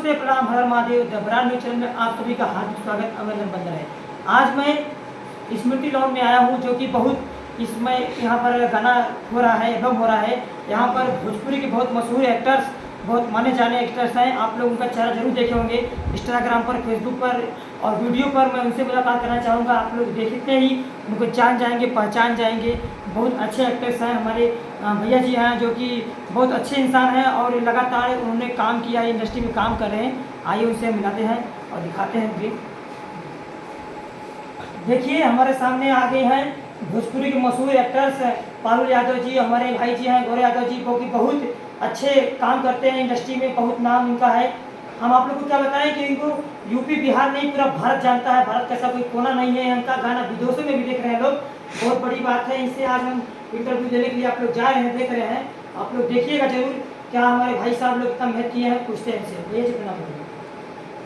नमस्ते, प्रणाम, हर Mahadev. The brand new channel में आप सभी का हार्दिक स्वागत, अभिनंदन बंदर है। आज मैं स्मृति लॉन में आया हूँ, जो कि बहुत इसमें यहाँ पर गाना हो रहा है, एल्बम हो रहा है। यहाँ पर भोजपुरी के बहुत मशहूर एक्टर्स, बहुत माने जाने एक्टर्स हैं। आप लोग उनका चेहरा जरूर देखे होंगे इंस्टाग्राम पर, फेसबुक पर और वीडियो पर। मैं उनसे मुलाकात करना चाहूँगा। आप लोग देखते ही उनको जान जाएंगे, पहचान जाएंगे। बहुत अच्छे एक्टर्स हैं हमारे भैया जी हैं, जो कि बहुत अच्छे इंसान हैं और लगातार उन्होंने काम किया है, इंडस्ट्री में काम कर रहे हैं। आइए उनसे मिलाते हैं और दिखाते हैं भी। देखिए हमारे सामने आ गए हैं भोजपुरी के मशहूर एक्टर्स पारुल यादव जी। हमारे भाई जी हैं गौरव यादव जी, जो कि बहुत अच्छे काम करते हैं इंडस्ट्री में, बहुत नाम इनका है। हम आप लोग को क्या बताएं कि इनको यूपी बिहार नहीं पूरा भारत जानता है। भारत का ऐसा कोई कोना नहीं है। इनका गाना विदेशों में भी देख रहे हैं लोग, बहुत बड़ी बात है। इनसे आज हम इंटरव्यू देने के लिए आप लोग जा रहे हैं, देख रहे हैं। आप लोग देखिएगा जरूर क्या हमारे भाई साहब लोग इतना मेहनत किए हैं। पूछते हैं इनसे, ये जितना बोलिए।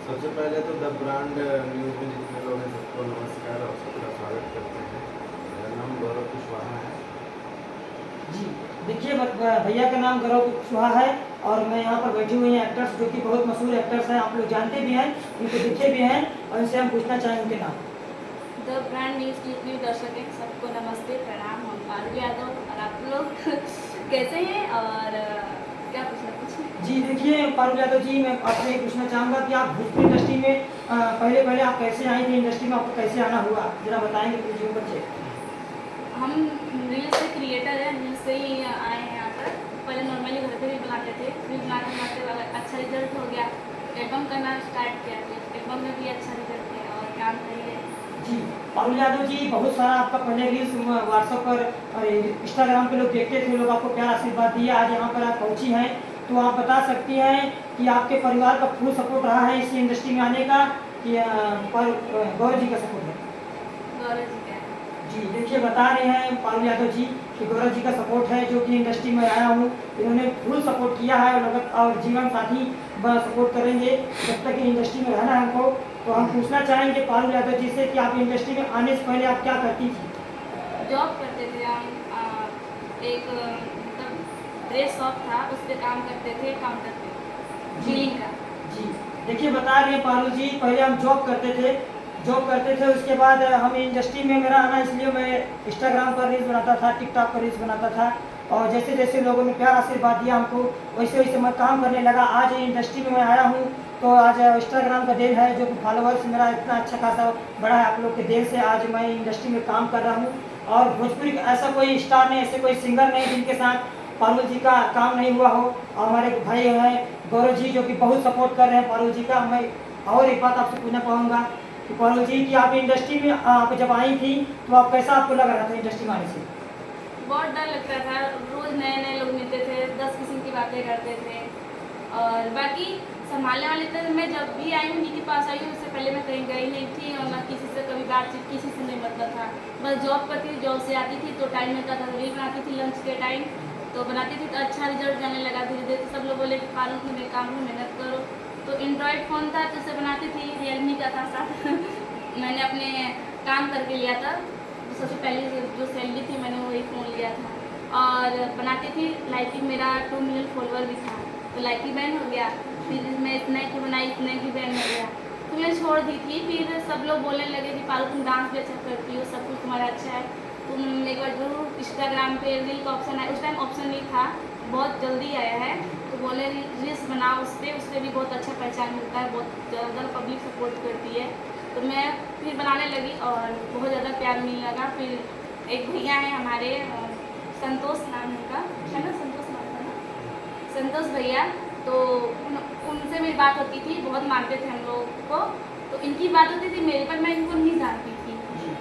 सबसे पहले तो द ब्रांड न्यूज़ में जितने लोग हैं सबको नमस्कार और सबका स्वागत करते हैं। मेरा नाम गौरव कुशवाहा है जी। देखिए भैया का नाम गौरव कुशवाहा है और मैं यहाँ पर बैठे हुए हैं एक्टर्स, जो कि बहुत मशहूर एक्टर्स हैं। आप लोग जानते भी हैं, इनको देखे भी हैं और इनसे हम पूछना चाहेंगे उनके नाम। द ब्रांड न्यूज़ जितने दर्शक हैं सबको नमस्ते, प्रणाम। हम पारुल यादव और आप लोग कैसे हैं और क्या पूछना कुछ? जी देखिए पारुल यादव जी, मैं आपसे ये पूछना चाहूँगा कि आप भोजपुरी इंडस्ट्री में पहले आप कैसे आई थी इंडस्ट्री में, आपको कैसे आना हुआ, जरा बताएंगे अपने जीवन बच्चे। हम रील से क्रिएटर हैं, रील से ही आए हैं यहाँ पर। पहले नॉर्मली घर पे भी बनाते थे, फिर बनाते बनाते अच्छा रिजल्ट हो गया, एल्बम करना स्टार्ट किया। एल्बम में भी अच्छा रिजल्ट है और काम करिए। जी पारुल यादव जी, बहुत सारा आपका पहले रील्स व्हाट्सएप पर और इंस्टाग्राम पे लोग देखते थे, लोग आपको प्यार आशीर्वाद दिए। आज यहाँ पर आप पहुँची हैं, तो आप बता सकती हैं कि आपके परिवार का फुल सपोर्ट रहा है इस इंडस्ट्री में आने का, कि गौरव जी का सपोर्ट है? गौरव जी का जी देखिए बता रहे हैं पारुल यादव जी कि गौरव जी का सपोर्ट है, जो कि इंडस्ट्री में आया हूँ इन्होंने फुल सपोर्ट किया है और जीवन साथी सपोर्ट करेंगे जब तक इंडस्ट्री में रहना है हमको। तो हम पूछना चाहेंगे पारुल यादव जी से कि आप इंडस्ट्री में आने से पहले आप क्या करती थी? जॉब करते थे हम। एक मतलब ड्रेस शॉप था, उस पर काम करते थे, काउंटर पे बिलिंग का। जी देखिए बता रहे हैं पारुल जी, पहले हम जॉब करते थे। उसके बाद हम इंडस्ट्री में मेरा आना, इसलिए मैं इंस्टाग्राम पर रील्स बनाता था, टिकटॉक पर रील्स बनाता था और जैसे जैसे लोगों ने प्यार आशीर्वाद दिया हमको, वैसे वैसे मैं काम करने लगा। आज इंडस्ट्री में मैं आया हूँ, तो आज इंस्टाग्राम का देन है, जो कि फॉलोअर्स मेरा इतना अच्छा खासा बड़ा है आप लोग के देन से आज मैं इंडस्ट्री में काम कर रहा हूँ। और भोजपुरी का ऐसा कोई स्टार नहीं, ऐसे कोई सिंगर नहीं जिनके साथ पारुल जी का काम नहीं हुआ हो। और हमारे भाई हैं गौरव जी, जो कि बहुत सपोर्ट कर रहे हैं पारुल जी का। मैं और एक बात आपसे पूछना पाऊँगा कि पारुल जी कि आप इंडस्ट्री में आप जब आई थी तो आप कैसा आपको लग रहा था इंडस्ट्री में आने से? बहुत डर लगता था, रोज़ नए नए लोग मिलते थे, 10 किस्म की बातें करते थे। और बाकी संभालने वाले थे। मैं जब भी आई हूँ, के पास आई हूँ, उससे पहले मैं कहीं गई नहीं थी और ना किसी से कभी बातचीत किसी से नहीं मतलब था। बस जॉब करती थी, जॉब से आती थी तो टाइम मिलता था, रील बनाती थी लंच के टाइम, तो बनाती थी तो अच्छा रिजल्ट जाने लगा धीरे धीरे। तो सब लोग बोले कि पारुल की मैं काम में मेहनत करो। तो एंड्रॉयड फ़ोन था तो उसे बनाती थी, रियलमी का था साथ मैंने अपने काम करके लिया था। सबसे पहले जो सैलरी थी मैंने वही फ़ोन लिया था और बनाती थी। लाइकी मेरा 2 मिलियन फॉलोअर भी था, तो लाइकी बैन हो गया। फिर मैं इतने की बनाई, इतने की बैन हो गया, तो मैं छोड़ दी थी। फिर सब लोग बोलने लगे कि पारुल तुम डांस भी अच्छा करती हो, सब कुछ तुम्हारा अच्छा है, तुम एक बार जरूर इंस्टाग्राम पे रील का ऑप्शन आया। उस टाइम ऑप्शन नहीं था, बहुत जल्दी आया है, तो बोले रील्स बनाओ उस पर भी बहुत अच्छा पहचान मिलता है, बहुत ज़्यादा पब्लिक सपोर्ट करती है। तो मैं फिर बनाने लगी और बहुत ज़्यादा प्यार मिलने लगा। फिर एक भैया हैं हमारे, संतोष नाम उनका है ना, संतोष नाम था ना, संतोष भैया। तो उनसे मेरी बात होती थी, बहुत मानते थे हम लोग को। तो इनकी बात होती थी मेरे पर, मैं इनको नहीं जानती थी।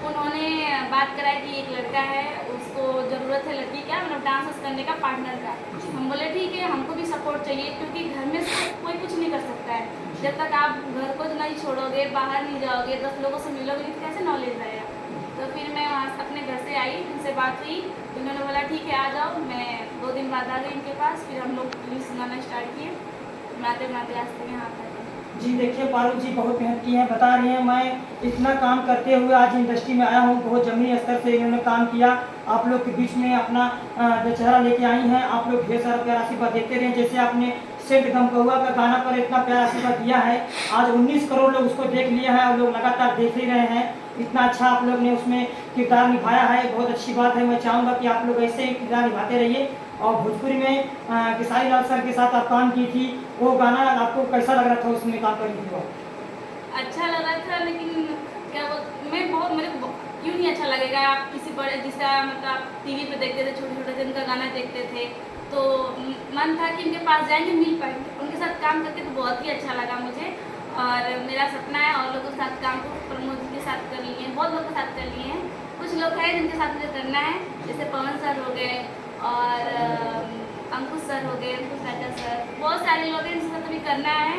उन्होंने बात कराई कि एक लड़का है, उसको ज़रूरत है लड़की का, मतलब डांस करने का पार्टनर का। हम बोले ठीक है, हमको भी सपोर्ट चाहिए, क्योंकि घर में से कोई कुछ नहीं कर सकता है। जब तक आप घर को नहीं छोड़ोगे, बाहर नहीं जाओगे, 10 लोगों से मिलोगे नहीं, तो कैसे नॉलेज आएगा। तो फिर मैं वहाँ से अपने घर से आई, उनसे बात हुई, उन्होंने बोला ठीक है आ जाओ। मैं 2 दिन बाद आ गई इनके पास। फिर हम लोग रील्स बनाना स्टार्ट किए, बनाते बनाते आज तक यहाँ तक। जी देखिए पारुल जी बहुत मेहनत की है, बता रही हैं मैं इतना काम करते हुए आज इंडस्ट्री में आया हूँ। बहुत जमीनी स्तर से इन्होंने काम किया, आप लोग के बीच में अपना चेहरा लेके आई हैं। आप लोग ढेर सारा प्यार आशीर्वाद देते रहे, जैसे आपने सेंट गमकहुआ का गाना पर इतना प्यारा आशीर्वाद दिया है। आज 19 करोड़ लोग उसको देख लिए हैं और लोग लगातार देख ही रहे हैं। इतना अच्छा आप लोग ने उसमें किरदार निभाया है, बहुत अच्छी बात है। मैं चाहूँगा कि आप लोग ऐसे ही किरदार निभाते रहिए। और भोजपुरी में खेसारी लाल सर के साथ आप काम की थी, वो गाना आपको कैसा लग रहा था उसमें काम करने के बाद? अच्छा लग रहा था, लेकिन क्या मैं बहुत मेरे को क्यों नहीं अच्छा लगेगा। आप किसी बड़े जिसका मतलब आप टीवी पे देखते थे, छोटे छोटे जिनका गाना देखते थे, तो मन था कि इनके पास जाएंगे, मिल पाएंगे, उनके साथ काम करके तो बहुत ही अच्छा लगा मुझे। और मेरा सपना है और लोगों के साथ काम को प्रमोद जी के साथ कर लिए हैं, बहुत लोगों के साथ कर लिए हैं। कुछ लोग हैं जिनके साथ मुझे करना है, जैसे पवन सर हो गए और अंकुश सर हो गए, अंकुश राजा सर, बहुत सारे लोग हैं जिनके साथ अभी करना है।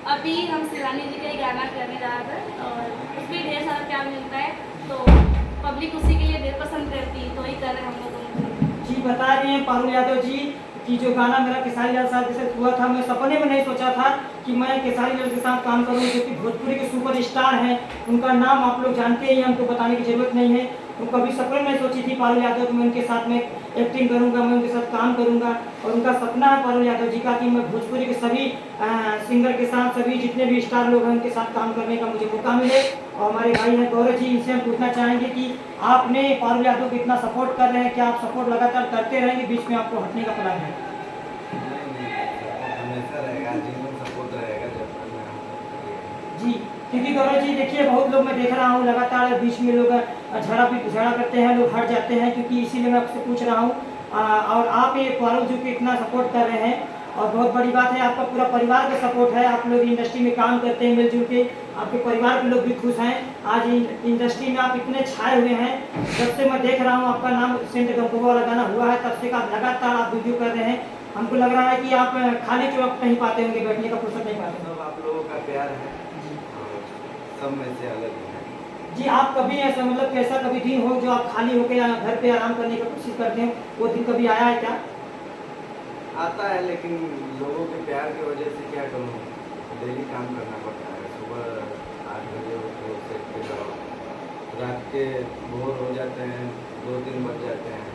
अभी हम शिवानी जी का ही गाना करने जा रहे हैं और उसमें ढेर सारा प्यार मिलता है, तो पब्लिक उसी के लिए ढेर पसंद करती है, तो वही कर रहे हैं हम लोग। जी बता रहे हैं पारुल यादव जी कि जो गाना मेरा खेसारी लाल साहब के साथ हुआ था, मैं सपने में नहीं सोचा था कि मैं खेसारी लाल के साथ काम करूं, जो कि भोजपुरी के सुपर स्टार हैं। उनका नाम आप लोग जानते ही हैं, हमको बताने की जरूरत नहीं है। तो कभी सपने में सोची थी पारुल यादव कि मैं उनके साथ में एक्टिंग करूंगा, मैं उनके साथ काम करूंगा। और उनका सपना है पारुल यादव जी का कि मैं भोजपुरी के सभी सिंगर के साथ, सभी जितने भी स्टार लोग हैं उनके साथ काम करने का मुझे मौका मिले। और हमारे भाई हैं गौरव जी, इनसे हम पूछना चाहेंगे कि आपने पारुल यादव को इतना सपोर्ट कर रहे हैं, क्या आप सपोर्ट लगातार करते रहेंगे, बीच में आपको हटने का प्लान है? हमेशा रहेगा, जीवन सपोर्ट रहेगा जब तक मैं हूं। जी, क्योंकि गौरव जी देखिए, बहुत लोग मैं देख रहा हूँ लगातार बीच में लोग झगड़ा करते हैं, लोग हट जाते हैं, क्योंकि इसीलिए मैं आपसे पूछ रहा हूँ। और आप ये पारुल जी को इतना सपोर्ट कर रहे हैं और बहुत बड़ी बात है, आपका पूरा परिवार का सपोर्ट है। आप लोग इंडस्ट्री में काम करते हैं मिलजुल के, आपके परिवार के लोग भी खुश हैं। आज इंडस्ट्री में आप इतने छाए हुए हैं, जब से मैं देख रहा हूँ आपका नाम सेंट गमकहुआ वाला गाना हुआ है, तब से आप लगातार आप वीडियो कर रहे हैं। हमको लग रहा है कि आप खाली के वक्त नहीं पाते होंगे, बैठने का फुर्सत नहीं पाते। सब आप लोगों का प्यार है और सब में से अलग है। जी, आप कभी ऐसा मतलब कैसा कभी दिन हो जो आप खाली होकर या घर पे आराम करने की कोशिश करते हैं, वो दिन कभी आया है क्या? आता है, लेकिन लोगों के प्यार की वजह से क्या करूँ, डेली काम करना पड़ता है। सुबह 8 बजे उठो, सेट पे जाओ, रात के बोर हो जाते हैं, 2-3 बज जाते हैं,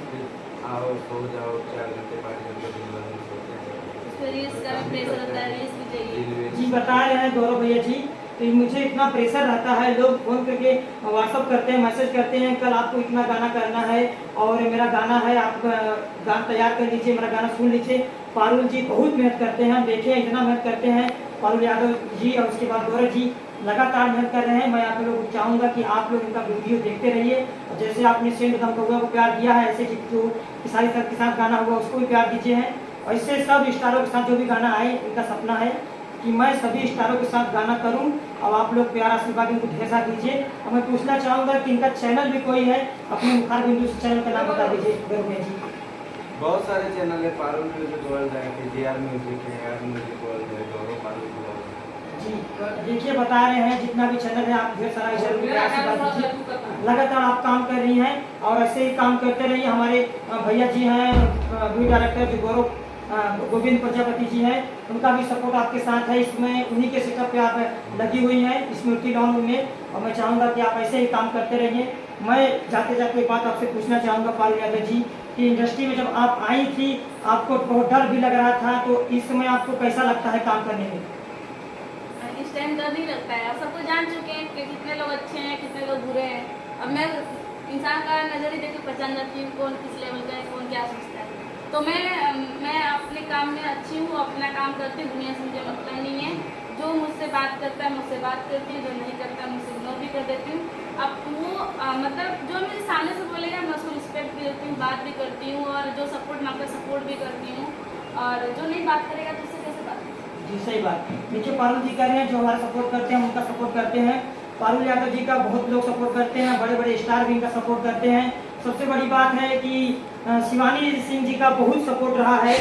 फिर आओ सो जाओ, 4 घंटे 5 घंटे दिन भर में सोते हैं। उसमें रील्स का भी प्रेशर होता है, रील्स भी चाहिए। जी बता रहे हैं गौरव भैया जी, तो मुझे इतना प्रेशर रहता है, लोग फ़ोन करके व्हाट्सअप करते हैं, मैसेज करते हैं, कल आपको इतना गाना करना है और मेरा गाना है, आप गाना तैयार कर लीजिए, मेरा गाना सुन लीजिए। पारुल जी बहुत मेहनत करते हैं, हम देखे हैं इतना मेहनत करते हैं पारुल यादव जी, और उसके बाद गौरव जी लगातार मेहनत कर रहे हैं। मैं आप लोगों को चाहूँगा कि आप लोग इनका वीडियो देखते रहिए, और जैसे आपने सेंट गमकहुआ को प्यार दिया है, ऐसे कि जो खेसारी सर के साथ गाना हुआ उसको भी प्यार दीजिए हैं। और इससे सब स्टारों के साथ जो भी गाना आए, इनका सपना है कि मैं सभी स्टारों के साथ गाना करूं, और आप लोग प्यार आशीर्वाद इनको ढेर सारा दीजिए। और मैं पूछना चाहूँगा कि इनका चैनल भी कोई है, अपने मुखार बिंदु से चैनल का नाम बता दीजिए गौरव भैया जी। बहुत सारे चैनल है, पारुल म्यूजिक वर्ल्ड है, KGR म्यूजिक है, आर म्यूजिक वर्ल्ड है, गौरव पारुल वर्ल्ड है। जी देखिए, बता रहे हैं जितना भी चैनल है, आप ढेर सारा इस चैनल पे आशीर्वाद दीजिए। लगातार आप काम कर रही हैं और ऐसे ही काम करते रहिए। हमारे भैया जी हैं वीडियो डायरेक्टर जो गौरव गोविंद प्रजापति जी हैं, उनका भी सपोर्ट आपके साथ है। इसमें उन्हीं के सेटअप पे आप लगी हुई हैं स्मृति लॉन में, और मैं चाहूँगा कि आप ऐसे ही काम करते रहिए। मैं जाते जाते एक बात आपसे पूछना चाहूँगा पारुल यादव जी, कि इंडस्ट्री में जब आप आई थी, आपको बहुत डर भी लग रहा था, तो इस समय आपको कैसा लगता है काम करने में? इस टाइम डर नहीं लगता है, अब सब कुछ जान चुके हैं कि कितने लोग अच्छे हैं, कितने लोग बुरे हैं। अब मैं इंसान का नज़र ही देख के पहचान जाती हूँ कौन किस लेवल का है, कौन क्या सोचता है। तो मैं अपने काम में अच्छी हूँ, अपना काम करती हूँ, दुनिया से मुझे मतलब नहीं है। जो मुझसे बात करता है मुझसे बात करती हूँ, जो नहीं करता मुझसे इग्नोर भी कर देती हूँ। अब वो मतलब जो मेरे सामने से बोलेगा मैं उसको रिस्पेक्ट भी देती हूँ, बात भी करती हूँ, और जो सपोर्ट मांगता है सपोर्ट भी करती हूँ, और जो नहीं बात करेगा तो उससे कैसे बात? जी सही बात। देखिए, पारुल जी कह रहे हैं जो हमारा सपोर्ट करते हैं उनका सपोर्ट करते हैं। पारुल यादव जी का बहुत लोग सपोर्ट करते हैं, बड़े बड़े स्टार भी इनका सपोर्ट करते हैं। सबसे बड़ी बात है कि शिवानी सिंह जी का बहुत सपोर्ट रहा है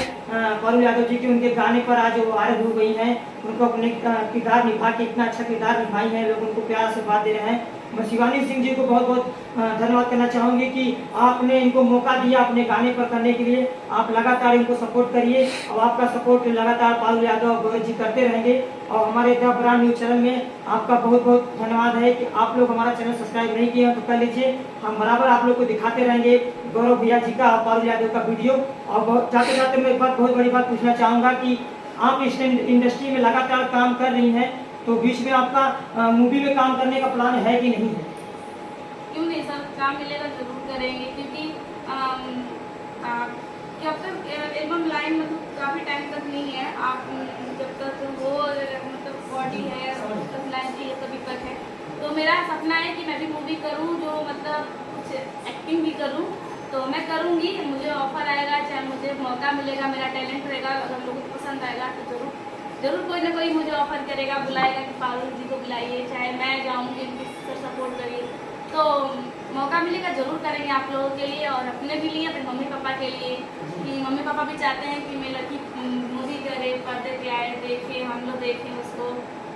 पारुल यादव जी के, उनके गाने पर आज वो वायरल हो गई हैं। उनको अपने किरदार निभा के इतना अच्छा किरदार निभाई है, लोग उनको प्यार से बात दे रहे हैं। मैं शिवानी सिंह जी को बहुत बहुत धन्यवाद करना चाहूँगी कि आपने इनको मौका दिया अपने गाने पर करने के लिए। आप लगातार इनको सपोर्ट करिए, और आपका सपोर्ट लगातार पारुल यादव और गौरव जी करते रहेंगे। और हमारे द ब्रांड न्यूज चैनल में आपका बहुत बहुत धन्यवाद है कि आप लोग हमारा चैनल सब्सक्राइब नहीं किए हैं तो कर लीजिए। हम बराबर आप लोग को दिखाते रहेंगे गौरव भैया जी का और पारुल यादव का वीडियो। और जाते जाते मैं एक बात बहुत बड़ी बात पूछना चाहूँगा कि आप इस इंडस्ट्री में लगातार काम कर रही हैं, तो बीच में आपका मूवी में काम करने का प्लान है कि नहीं है? क्यों नहीं सर, काम मिलेगा ज़रूर करेंगे, क्योंकि जब तक एल्बम लाइन मतलब काफ़ी टाइम तक नहीं है, आप जब तक वो मतलब बॉडी है तब तक लाइन चाहिए, तभी तक है। तो मेरा सपना है कि मैं भी मूवी करूं, जो मतलब कुछ एक्टिंग भी करूं, तो मैं करूंगी। मुझे ऑफर आएगा, चाहे मुझे मौका मिलेगा, मेरा टैलेंट रहेगा, अगर लोगों को पसंद आएगा तो ज़रूर कोई ना कोई मुझे ऑफर करेगा, बुलाएगा कि पारुल जी को बुलाइए, चाहे मैं जाऊँगी, सर सपोर्ट करिए। तो मौका मिलेगा ज़रूर करेंगे आप लोगों के लिए और अपने भी लिए, अपने मम्मी पापा के लिए, कि मम्मी पापा भी चाहते हैं कि मेरी लड़की मूवी करे, पर्दे पे आए, देखे, हम लोग देखें उसको,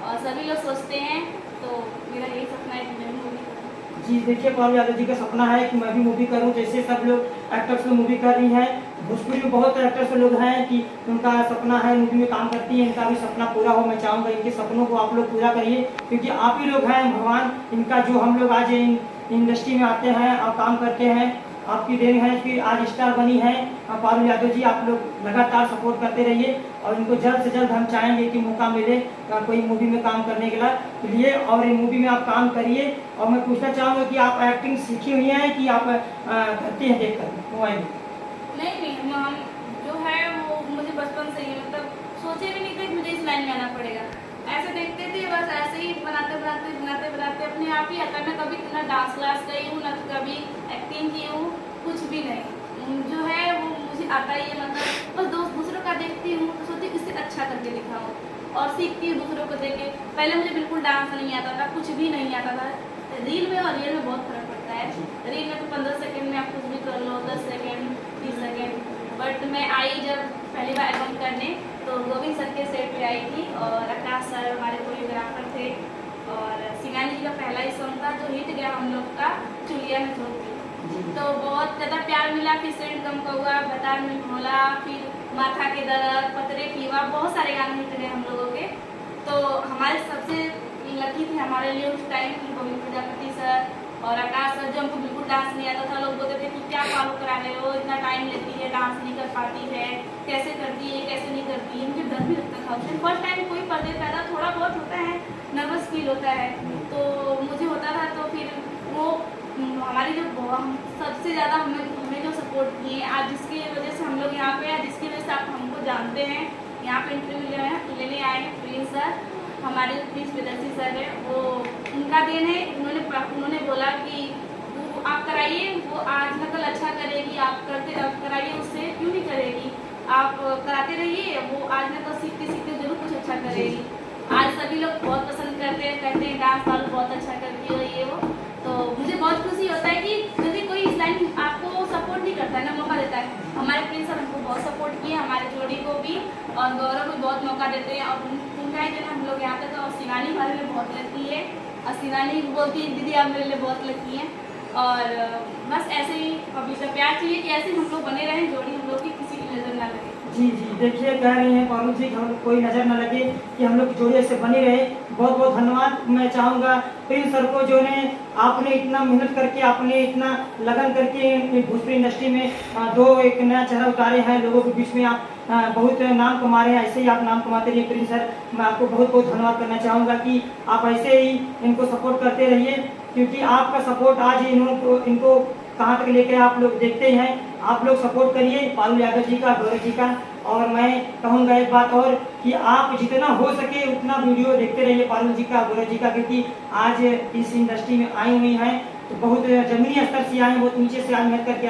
और सभी लोग सोचते हैं। तो मेरा यही सपना है कि मैं भी मूवी करूँ। जी देखिए, पारुल यादव जी का सपना है कि मैं भी मूवी करूं, जैसे सब लोग एक्टर्स में मूवी कर रही हैं। भोजपुरी में बहुत एक्टर्स लोग हैं कि उनका सपना है मूवी में काम करती है, इनका भी सपना पूरा हो। मैं चाहूँगा इनके सपनों को आप लोग पूरा करिए, क्योंकि आप ही लोग हैं भगवान, इनका जो हम लोग आज इंडस्ट्री में आते हैं और काम करते हैं, आपकी देन है कि आज स्टार बनी है। पारुल यादव जी, आप लोग लगातार सपोर्ट करते रहिए और इनको जल्द से जल्द हम चाहेंगे कि मौका मिले कोई मूवी में काम करने के लिए, और इन मूवी में आप काम करिए। और मैं पूछना चाहूँगा कि आप एक्टिंग सीखी हुई हैं कि आप करती हैं देख कर मोबाइल में? नहीं, हम जो है वो मुझे बचपन से ही मतलब सोचे भी नहीं थे कि मुझे इस लाइन में आना पड़ेगा। ऐसे देखते थे, बस ऐसे ही बनाते अपने आप ही आता। मैं कभी ना डांस क्लास गई हूँ, ना कभी एक्टिंग की हूँ, कुछ भी नहीं। जो है वो मुझे आता ही है, मतलब बस दूसरों का देखती हूँ तो सोचती हूँ इससे अच्छा करके दिखाऊँ, और सीखती हूँ दूसरों को देख के। पहले मुझे बिल्कुल डांस नहीं आता था, कुछ भी नहीं आता था। रील में और रियल में बहुत फर्क पड़ता है। रील में तो 15 सेकंड में आप कुछ भी कर लो, 10 सेकंड, 30 सेकंड। बट मैं आई जब पहली बार एल्बम करने, तो गोविंद सर के सेट पे आई थी, और आकाश सर हमारे कोरियोग्राफर थे, और सिंगानी जी का पहला ही सॉन्ग था जो हिट गया हम लोग का, चुलिया में झोंकी। तो बहुत ज़्यादा प्यार मिला। फिर सेंड कम का हुआ, बता में भोला, फिर माथा के दर्द, पतरे पीवा, बहुत सारे गाने हिट गए हम लोगों के। तो हमारे सबसे लकी थे हमारे लिए उस टाइम गोविंद प्रजापति सर और आकाश सर, जो हमको बिल्कुल डांस नहीं आता था। लोग बोलते थे कि क्या फॉलो करा रहे हो, इतना टाइम लेती है, डांस नहीं कर पाती है, कैसे करती है, कैसे नहीं करती है। मुझे डर भी लगता था उस टाइम, फर्स्ट टाइम कोई पर्दे पैदा, थोड़ा बहुत होता है, नर्वस फील होता है, तो मुझे होता था। तो फिर वो हमारी जो सबसे ज़्यादा हमें जो सपोर्ट किए आज, जिसकी वजह से हम लोग यहाँ पे हैं, जिसकी वजह से आप हमको जानते हैं, यहाँ पे इंटरव्यू लेने आए हैं, प्रिंस सर, हमारे प्रिंस विदर्शी सर है, वो उनका देन है। उन्होंने बोला कि आप कराइए, वो आज नकल अच्छा करेगी, आप कराइए, उससे क्यों नहीं करेगी, आप कराते रहिए, वो आज नकल सीखते सीखते जरूर कुछ अच्छा करेगी। आज सभी लोग बहुत पसंद करते हैं, कहते हैं डांस वालों बहुत अच्छा करती हो ये वो। तो मुझे बहुत खुशी होता है कि यदि कोई इस लाइन आपको सपोर्ट नहीं करता है ना, मौका देता है। हमारे प्रिंस सर हमको बहुत सपोर्ट किए, हमारे जोड़ी को भी, और गौरव को बहुत मौका देते हैं, और उनका ही देना हम लोग यहाँ तक। और सिनानी हमारे लिए बहुत लकी है, और सिनानी बोलती है दीदी आप मेरे लिए बहुत लकी हैं। और बस ऐसे ही अभी का प्यार चाहिए कि ऐसे हम लोग बने रहें, जोड़ी हम लोग की किसी की नज़र ना लगे। जी देखिए, कह रही हैं पारुल जी कि हम लोग कोई नज़र न लगे, कि हम लोग की जोड़ी ऐसे बनी रहे। बहुत बहुत धन्यवाद। मैं चाहूँगा प्रिंस सर को, जो ने आपने इतना मेहनत करके, आपने इतना लगन करके भोजपुरी इंडस्ट्री में एक नया चेहरा उतारे हैं, लोगों के बीच में आप बहुत नाम कमा रहे हैं। ऐसे ही आप नाम कमाते रहिए प्रिंस सर। मैं आपको बहुत बहुत धन्यवाद करना चाहूँगा कि आप ऐसे ही इनको सपोर्ट करते रहिए, क्योंकि आपका सपोर्ट आज इनको कहाँ तक लेकर आप लोग देखते हैं। आप लोग सपोर्ट करिए पारुल यादव जी का, गौरव जी का। और मैं कहूँगा एक बात और, कि आप जितना हो सके उतना वीडियो देखते रहिए पारुल जी का, गौरव जी का, क्योंकि आज इस इंडस्ट्री में आई हुई हैं तो बहुत ज़मीनी स्तर से आए हैं, बहुत नीचे से आज मेहनत करके